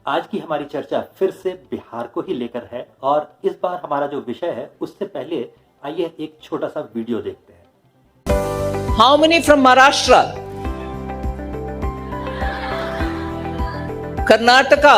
आज की हमारी चर्चा फिर से बिहार को ही लेकर है और इस बार हमारा जो विषय है उससे पहले आइए एक छोटा सा वीडियो देखते हैं। How many from Maharashtra? Karnataka?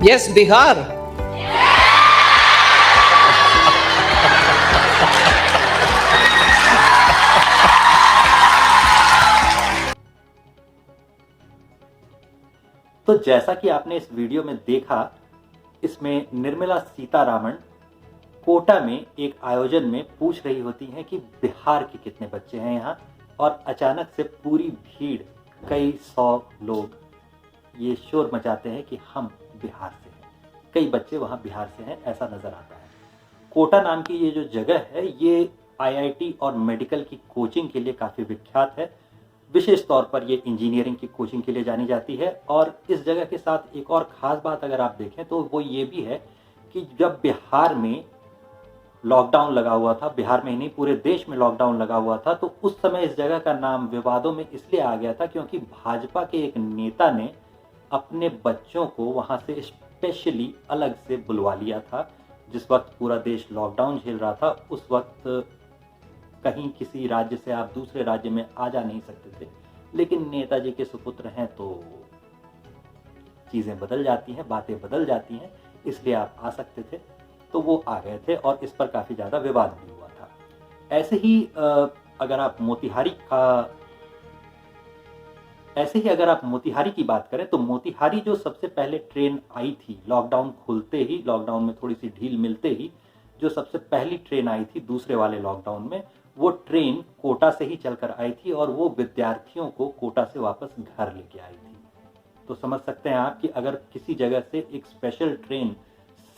Yes, Bihar? तो जैसा कि आपने इस वीडियो में देखा, इसमें निर्मला सीतारामन कोटा में एक आयोजन में पूछ रही होती हैं कि बिहार के कितने बच्चे हैं यहाँ, और अचानक से पूरी भीड़, कई सौ लोग ये शोर मचाते हैं कि हम बिहार से हैं। कई बच्चे वहाँ बिहार से हैं, ऐसा नजर आता है। कोटा नाम की ये जो जगह है, ये आईआईटी और मेडिकल की कोचिंग के लिए काफ़ी विख्यात है। विशेष तौर पर ये इंजीनियरिंग की कोचिंग के लिए जानी जाती है। और इस जगह के साथ एक और ख़ास बात अगर आप देखें तो वो ये भी है कि जब बिहार में लॉकडाउन लगा हुआ था, बिहार में ही नहीं पूरे देश में लॉकडाउन लगा हुआ था, तो उस समय इस जगह का नाम विवादों में इसलिए आ गया था क्योंकि भाजपा के एक नेता ने अपने बच्चों को वहाँ से स्पेशली अलग से बुलवा लिया था। जिस वक्त पूरा देश लॉकडाउन झेल रहा था, उस वक्त कहीं किसी राज्य से आप दूसरे राज्य में आ जा नहीं सकते थे, लेकिन नेताजी के सुपुत्र हैं तो चीज़ें बदल जाती हैं, बातें बदल जाती हैं, इसलिए आप आ सकते थे। तो वो आ गए थे और इस पर काफ़ी ज़्यादा विवाद भी हुआ था। ऐसे ही अगर आप मोतिहारी की बात करें तो मोतिहारी जो सबसे पहले ट्रेन आई थी लॉकडाउन खुलते ही, लॉकडाउन में थोड़ी सी ढील मिलते ही जो सबसे पहली ट्रेन आई थी दूसरे वाले लॉकडाउन में, वो ट्रेन कोटा से ही चलकर आई थी और वो विद्यार्थियों को कोटा से वापस घर लेके आई थी। तो समझ सकते हैं आप कि अगर किसी जगह से एक स्पेशल ट्रेन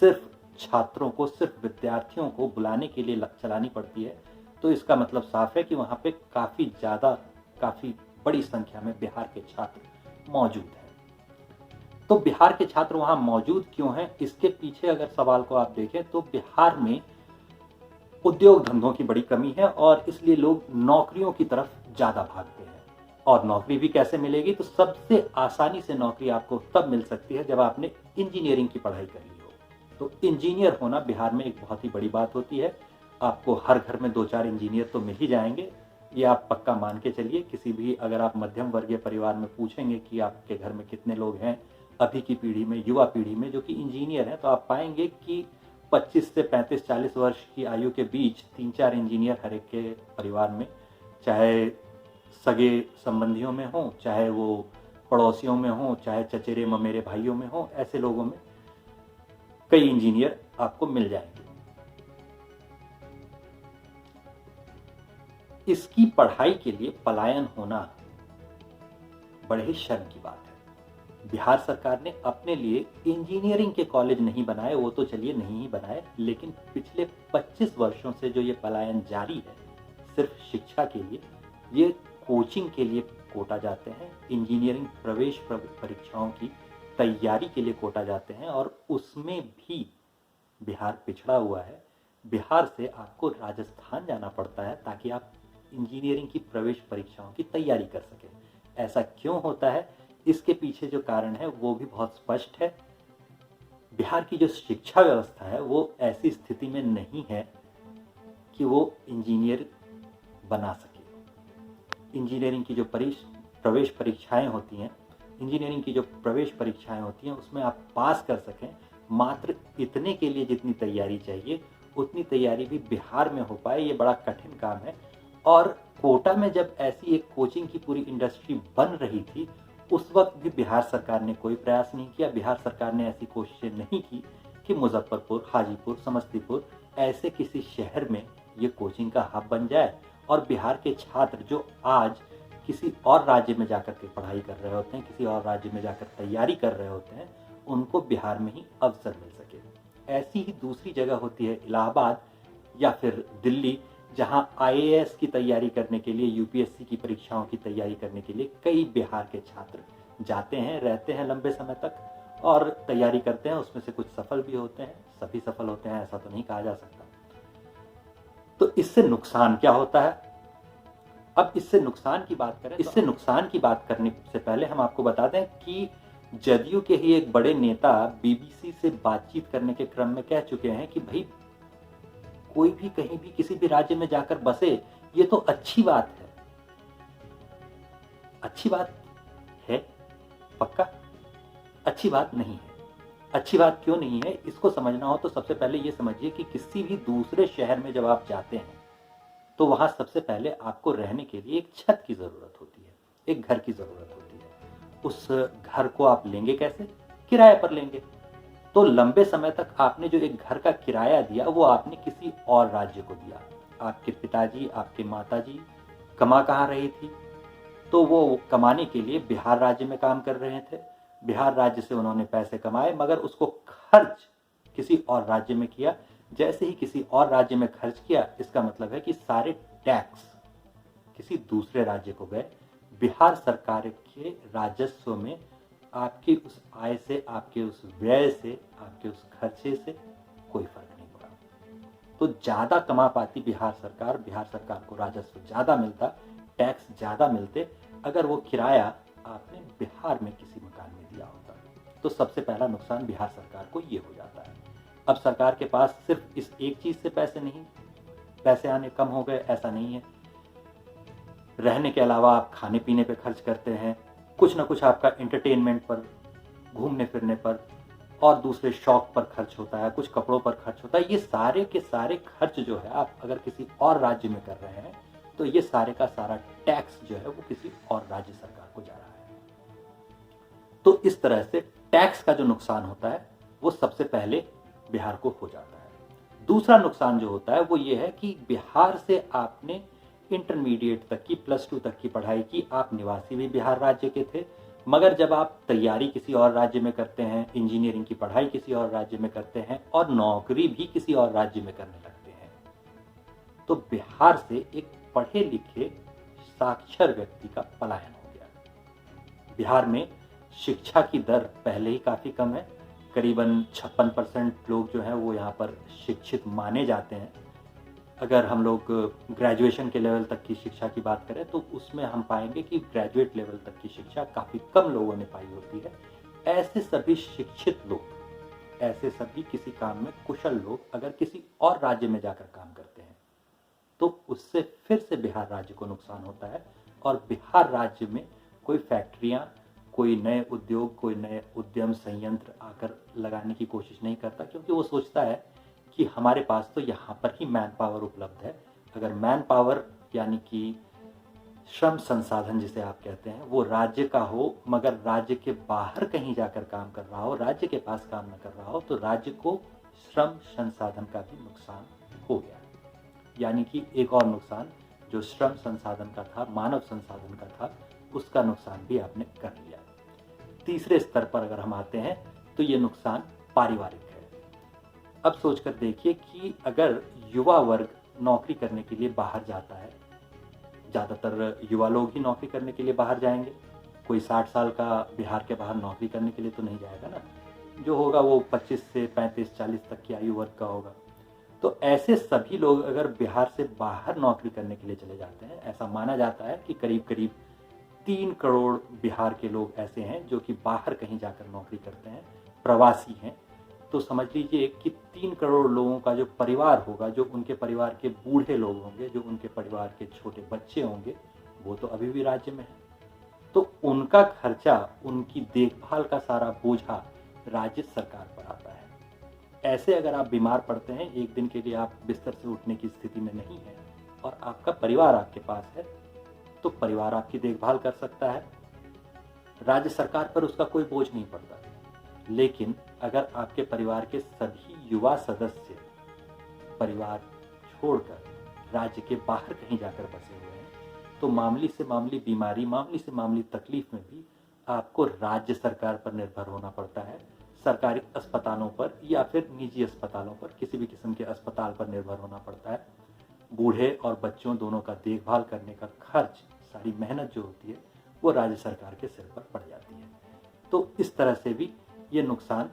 सिर्फ छात्रों को, सिर्फ विद्यार्थियों को बुलाने के लिए चलानी पड़ती है, तो इसका मतलब साफ है कि वहाँ पे काफ़ी बड़ी संख्या में बिहार के छात्र मौजूद हैं। तो बिहार के छात्र वहाँ मौजूद क्यों हैं, इसके पीछे अगर सवाल को आप देखें तो बिहार में उद्योग धंधों की बड़ी कमी है और इसलिए लोग नौकरियों की तरफ ज़्यादा भागते हैं। और नौकरी भी कैसे मिलेगी, तो सबसे आसानी से नौकरी आपको तब मिल सकती है जब आपने इंजीनियरिंग की पढ़ाई कर ली हो। तो इंजीनियर होना बिहार में एक बहुत ही बड़ी बात होती है। आपको हर घर में 2-4 इंजीनियर तो मिल ही जाएंगे, ये आप पक्का मान के चलिए। किसी भी अगर आप मध्यम वर्गीय परिवार में पूछेंगे कि आपके घर में कितने लोग हैं अभी की पीढ़ी में, युवा पीढ़ी में जो कि इंजीनियर हैं, तो आप पाएंगे कि 25 से 35-40 वर्ष की आयु के बीच 3-4 इंजीनियर हर एक के परिवार में, चाहे सगे संबंधियों में हो, चाहे वो पड़ोसियों में हो, चाहे चचेरे ममेरे भाइयों में हो, ऐसे लोगों में कई इंजीनियर आपको मिल जाएंगे। इसकी पढ़ाई के लिए पलायन होना बड़े ही शर्म की बात है। बिहार सरकार ने अपने लिए इंजीनियरिंग के कॉलेज नहीं बनाए, वो तो चलिए नहीं ही बनाए, लेकिन पिछले 25 वर्षों से जो ये पलायन जारी है, सिर्फ शिक्षा के लिए, ये कोचिंग के लिए कोटा जाते हैं, इंजीनियरिंग प्रवेश परीक्षाओं की तैयारी के लिए कोटा जाते हैं, और उसमें भी बिहार पिछड़ा हुआ है। बिहार से आपको राजस्थान जाना पड़ता है ताकि आप इंजीनियरिंग की प्रवेश परीक्षाओं की तैयारी कर सकें। ऐसा क्यों होता है, इसके पीछे जो कारण है वो भी बहुत स्पष्ट है। बिहार की जो शिक्षा व्यवस्था है वो ऐसी स्थिति में नहीं है कि वो इंजीनियर बना सके। इंजीनियरिंग की जो प्रवेश परीक्षाएं होती हैं, उसमें आप पास कर सकें, मात्र इतने के लिए जितनी तैयारी चाहिए उतनी तैयारी भी बिहार में हो पाए, ये बड़ा कठिन काम है। और कोटा में जब ऐसी एक कोचिंग की पूरी इंडस्ट्री बन रही थी, उस वक्त भी बिहार सरकार ने कोई प्रयास नहीं किया। बिहार सरकार ने ऐसी कोशिशें नहीं की कि मुजफ्फरपुर, हाजीपुर, समस्तीपुर ऐसे किसी शहर में ये कोचिंग का हब बन जाए और बिहार के छात्र जो आज किसी और राज्य में जाकर के पढ़ाई कर रहे होते हैं, किसी और राज्य में जाकर तैयारी कर रहे होते हैं, उनको बिहार में ही अवसर मिल सके। ऐसी ही दूसरी जगह होती है इलाहाबाद या फिर दिल्ली, जहां आईएएस की तैयारी करने के लिए, यूपीएससी की परीक्षाओं की तैयारी करने के लिए कई बिहार के छात्र जाते हैं, रहते हैं लंबे समय तक और तैयारी करते हैं। उसमें से कुछ सफल भी होते हैं, सभी सफल होते हैं ऐसा तो नहीं कहा जा सकता। तो इससे नुकसान क्या होता है? अब इससे नुकसान की बात करने से पहले हम आपको बता दें कि जदयू के ही एक बड़े नेता बीबीसी से बातचीत करने के क्रम में कह चुके हैं कि भाई कोई भी कहीं भी किसी भी राज्य में जाकर बसे, ये तो अच्छी बात है। अच्छी बात है? पक्का अच्छी बात नहीं है। अच्छी बात क्यों नहीं है, इसको समझना हो तो सबसे पहले ये समझिए कि किसी भी दूसरे शहर में जब आप जाते हैं तो वहां सबसे पहले आपको रहने के लिए एक छत की जरूरत होती है, एक घर की जरूरत होती है। उस घर को आप लेंगे कैसे? किराए पर लेंगे। तो लंबे समय तक आपने जो एक घर का किराया दिया वो आपने किसी और राज्य को दिया। आपके पिताजी, आपके माताजी कमा कहाँ रही थी? तो वो कमाने के लिए बिहार राज्य में काम कर रहे थे। बिहार राज्य से उन्होंने पैसे कमाए, मगर उसको खर्च किसी और राज्य में किया। जैसे ही किसी और राज्य में खर्च किया, इसका मतलब है कि सारे टैक्स किसी दूसरे राज्य को गए। बिहार सरकार के राजस्व में आपकी उस आय से, आपके उस व्यय से, आपके उस खर्चे से कोई फर्क नहीं पड़ा। तो ज्यादा कमा पाती बिहार सरकार को राजस्व ज्यादा मिलता, टैक्स ज्यादा मिलते अगर वो किराया आपने बिहार में किसी मकान में दिया होता। तो सबसे पहला नुकसान बिहार सरकार को ये हो जाता है। अब सरकार के पास सिर्फ इस एक चीज से पैसे आने कम हो गए, ऐसा नहीं है। रहने के अलावा आप खाने पीने पे खर्च करते हैं, कुछ ना कुछ आपका एंटरटेनमेंट पर, घूमने फिरने पर और दूसरे शौक पर खर्च होता है, कुछ कपड़ों पर खर्च होता है। ये सारे के सारे खर्च जो है आप अगर किसी और राज्य में कर रहे हैं तो ये सारे का सारा टैक्स जो है वो किसी और राज्य सरकार को जा रहा है। तो इस तरह से टैक्स का जो नुकसान होता है वो सबसे पहले बिहार को हो जाता है। दूसरा नुकसान जो होता है वो ये है कि बिहार से आपने इंटरमीडिएट तक की, +2 तक की पढ़ाई की, आप निवासी भी बिहार राज्य के थे, मगर जब आप तैयारी किसी और राज्य में करते हैं, इंजीनियरिंग की पढ़ाई किसी और राज्य में करते हैं और नौकरी भी किसी और राज्य में करने लगते हैं, तो बिहार से एक पढ़े लिखे साक्षर व्यक्ति का पलायन हो गया। बिहार में शिक्षा की दर पहले ही काफी कम है, करीबन 56% लोग जो हैं वो यहाँ पर शिक्षित माने जाते हैं। अगर हम लोग ग्रेजुएशन के लेवल तक की शिक्षा की बात करें तो उसमें हम पाएंगे कि ग्रेजुएट लेवल तक की शिक्षा काफी कम लोगों ने पाई होती है। ऐसे सभी शिक्षित लोग, ऐसे सभी किसी काम में कुशल लोग अगर किसी और राज्य में जाकर काम करते हैं तो उससे फिर से बिहार राज्य को नुकसान होता है और बिहार राज्य में कोई फैक्ट्रियां, कोई नए उद्योग, कोई नए उद्यम संयंत्र आकर लगाने की कोशिश नहीं करता, क्योंकि वो सोचता है कि हमारे पास तो यहाँ पर ही मैन पावर उपलब्ध है। अगर मैन पावर यानी कि श्रम संसाधन जिसे आप कहते हैं वो राज्य का हो मगर राज्य के बाहर कहीं जाकर काम कर रहा हो, राज्य के पास काम न कर रहा हो, तो राज्य को श्रम संसाधन का भी नुकसान हो गया। यानी कि एक और नुकसान जो श्रम संसाधन का था, मानव संसाधन का था, उसका नुकसान भी आपने कर लिया। तीसरे स्तर पर अगर हम आते हैं तो ये नुकसान पारिवारिक है। अब सोचकर देखिए कि अगर युवा वर्ग नौकरी करने के लिए बाहर जाता है, ज्यादातर युवा लोग ही नौकरी करने के लिए बाहर जाएंगे, कोई 60 साल का बिहार के बाहर नौकरी करने के लिए तो नहीं जाएगा ना, जो होगा वो 25 से 35-40 तक की आयु वर्ग का होगा। तो ऐसे सभी लोग अगर बिहार से बाहर नौकरी करने के लिए चले जाते हैं, ऐसा माना जाता है कि करीब करीब 3 करोड़ बिहार के लोग ऐसे हैं जो कि बाहर कहीं जाकर नौकरी करते हैं, प्रवासी हैं। तो समझ लीजिए कि 3 करोड़ लोगों का जो परिवार होगा, जो उनके परिवार के बूढ़े लोग होंगे, जो उनके परिवार के छोटे बच्चे होंगे, वो तो अभी भी राज्य में है। तो उनका खर्चा, उनकी देखभाल का सारा बोझा राज्य सरकार पर आता है। ऐसे अगर आप बीमार पड़ते हैं, एक दिन के लिए आप बिस्तर से उठने की स्थिति में नहीं है और आपका परिवार आपके पास है, तो परिवार आपकी देखभाल कर सकता है, राज्य सरकार पर उसका कोई बोझ नहीं पड़ता। लेकिन अगर आपके परिवार के सभी युवा सदस्य परिवार छोड़कर राज्य के बाहर कहीं जाकर बसे हुए हैं, तो मामूली से मामूली बीमारी, मामूली से मामूली तकलीफ में भी आपको राज्य सरकार पर निर्भर होना पड़ता है। सरकारी अस्पतालों पर या फिर निजी अस्पतालों पर, किसी भी किस्म के अस्पताल पर निर्भर होना पड़ता है। बूढ़े और बच्चों दोनों का देखभाल करने का खर्च, सारी मेहनत जो होती है वो राज्य सरकार के सिर पर पड़ जाती है। तो इस तरह से भी ये नुकसान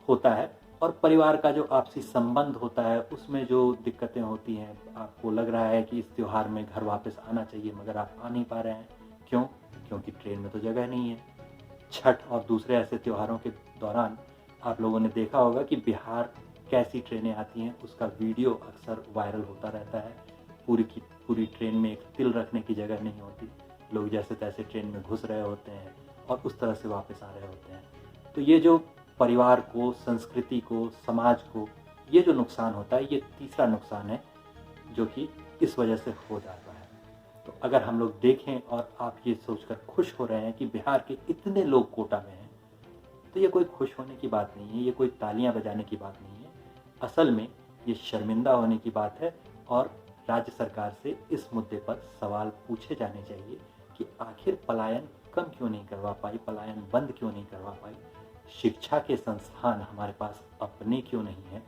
होता है। और परिवार का जो आपसी संबंध होता है उसमें जो दिक्कतें होती हैं, आपको लग रहा है कि इस त्योहार में घर वापस आना चाहिए मगर आप आ नहीं पा रहे हैं। क्यों? क्योंकि ट्रेन में तो जगह नहीं है। छठ और दूसरे ऐसे त्योहारों के दौरान आप लोगों ने देखा होगा कि बिहार कैसी ट्रेनें आती हैं, उसका वीडियो अक्सर वायरल होता रहता है। पूरी की पूरी ट्रेन में एक तिल रखने की जगह नहीं होती, लोग जैसे तैसे ट्रेन में घुस रहे होते हैं और उस तरह से वापस आ रहे होते हैं। तो ये जो परिवार को, संस्कृति को, समाज को ये जो नुकसान होता है, ये तीसरा नुकसान है जो कि इस वजह से हो जाता है। तो अगर हम लोग देखें और आप ये सोचकर खुश हो रहे हैं कि बिहार के इतने लोग कोटा में हैं, तो ये कोई खुश होने की बात नहीं है, ये कोई तालियां बजाने की बात नहीं है। असल में ये शर्मिंदा होने की बात है और राज्य सरकार से इस मुद्दे पर सवाल पूछे जाने चाहिए कि आखिर पलायन कम क्यों नहीं करवा पाई, पलायन बंद क्यों नहीं करवा पाई। शिक्षा के संस्थान हमारे पास अपने क्यों नहीं है,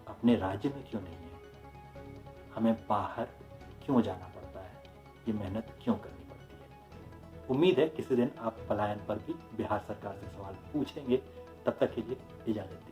अपने राज्य में क्यों नहीं है, हमें बाहर क्यों जाना पड़ता है, ये मेहनत क्यों करनी पड़ती है। उम्मीद है किसी दिन आप पलायन पर भी बिहार सरकार से सवाल पूछेंगे। तब तक के लिए इजाज़त।